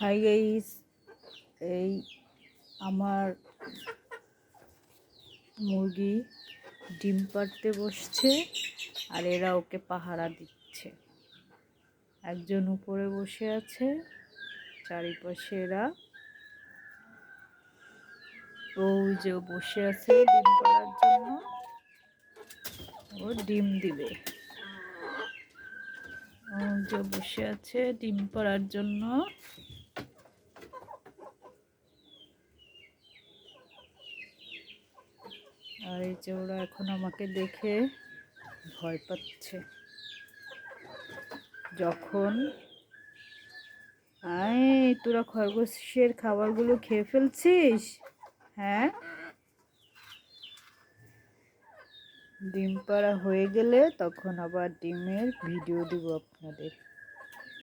Hi guys, এই আমার মুরগি ডিম পাড়তে বসছে আর এরা ওকে পাহারা দিচ্ছে। একজন উপরে বসে আছে, চারিপাশে এরা যে বসে আছে ডিম পাড়ার জন্য। ও ডিম দিবে। যে বসে আছে ডিম পাড়ার জন্য। আর এই যে ওরা এখন আমাকে দেখে ভয় পাচ্ছে। যখন তোরা খরগোশের খাবারগুলো খেয়ে ফেলছিস, হ্যাঁ? ডিম পাড়া হয়ে গেলে তখন আবার ডিমের ভিডিও দিব আপনাদের।